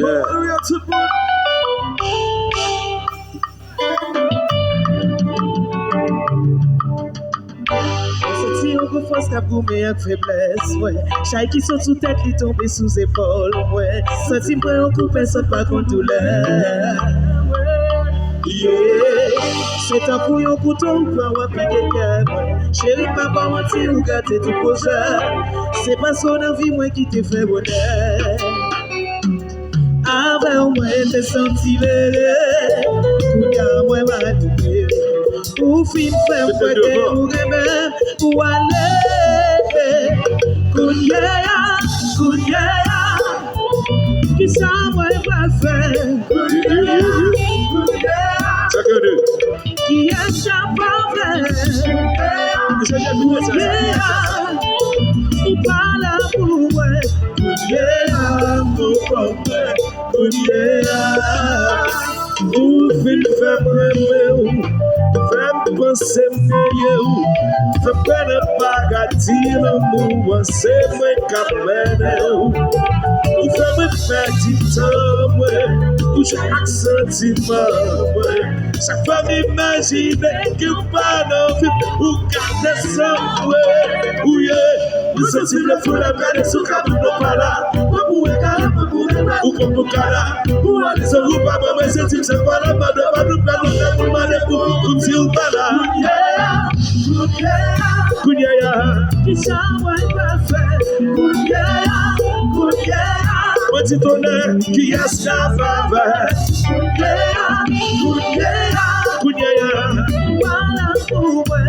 Si on veut force cap goumé avec faiblesse, ouais. Chaque qui saute sous tête, il tombe sous épaule, ouais. Senti moi on coupe, personne pas contre douleur. Yeah, c'est un couillon pour ton plan, ouais, piqué cœur, ouais. Chérie, papa, menti ou gâté tout poseur. C'est pas son envie, moi, qui te fait bonheur. Avec moi, t'es senti l'aider. Kouya, moi, m'a dit. Ou fin fait fouetter, ou remède, ou aller. Kouya, qui ça, moi, va faire. Qui est chapave, ou pas la pour ou fin femme penser mieux fait peine bagatine moi c'est moi capene ou femme faire du temps ou chaque sentiment chaque femme imaginer que pas d'envie ou garder ça ou nous sommes le fou la peine sous cadre de pala ou comme cara ou aller se roupa mais c'est type c'est pas la mode pas nous pas nous comme si on pala kunya qui ça va faire kunya petit tonnerre qui est escapava kunya wala kuwe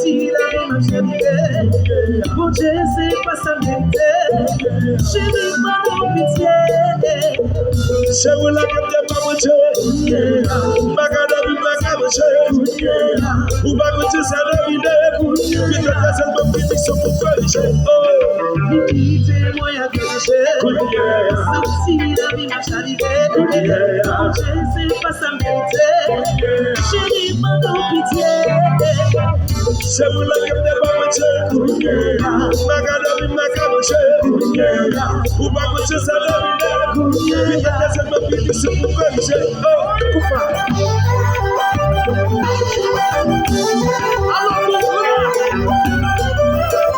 si la marche bon Dieu c'est pas sa vérité je n'ai pas de pitié je veux la capter pas mon Dieu bagada bi bagada ou bagada ça domine puis ta casa me fait so pour faire moi ya que si la vie marche arriver bon Dieu c'est pas sa vérité je n'ai pas de pitié c'est vous la capter pas mon Dieu bagada bi bagada ou bagada ça domine puis ta casa me fait so pour faire coupa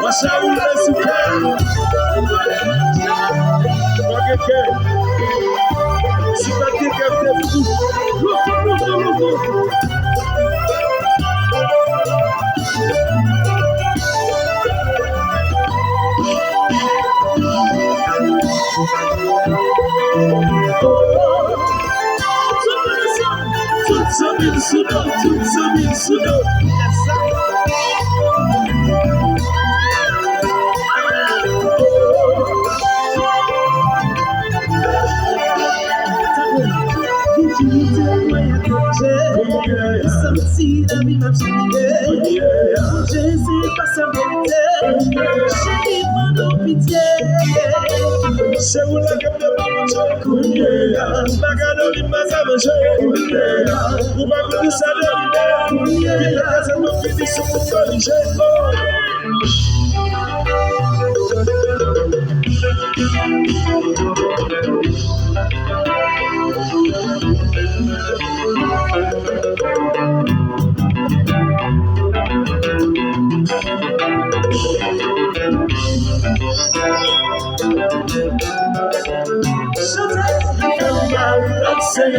Washaula suka Mageke Sipati kapte Look Sudo si la vie m'a changé, je sais pas sa vérité, j'ai pas de pitié. C'est vous la gamme de manger, bagado di masa manger, ou bagado ça de l'idée, puis la casa me fait des sous pour corriger. Say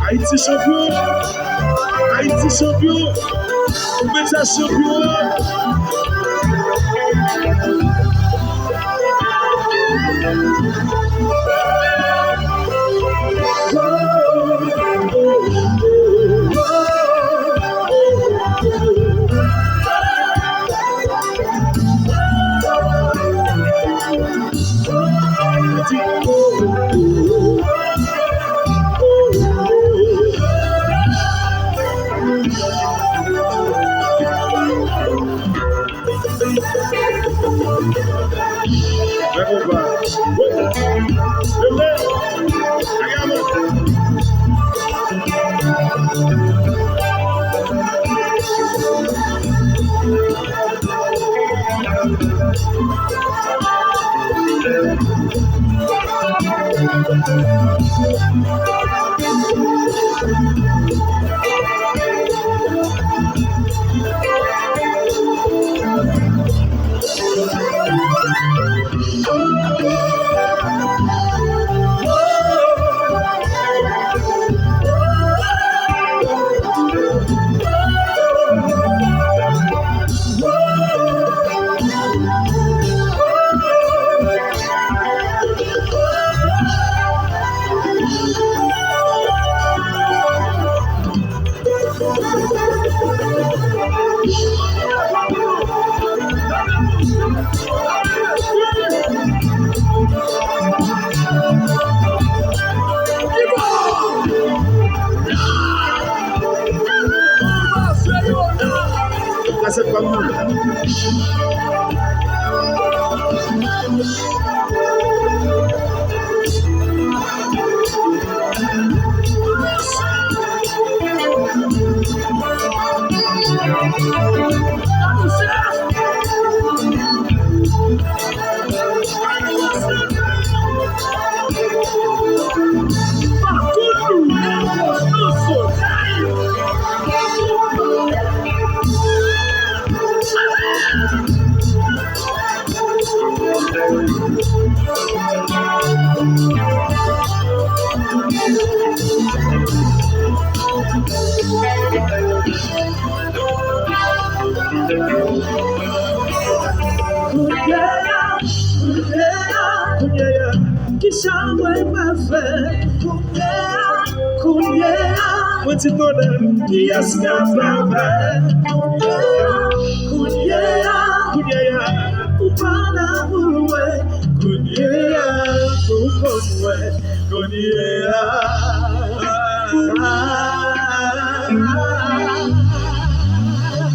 Haïti champion, Haïti champion, Béja champion.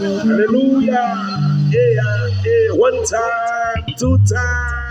Hallelujah. Yeah, yeah. One time, two times.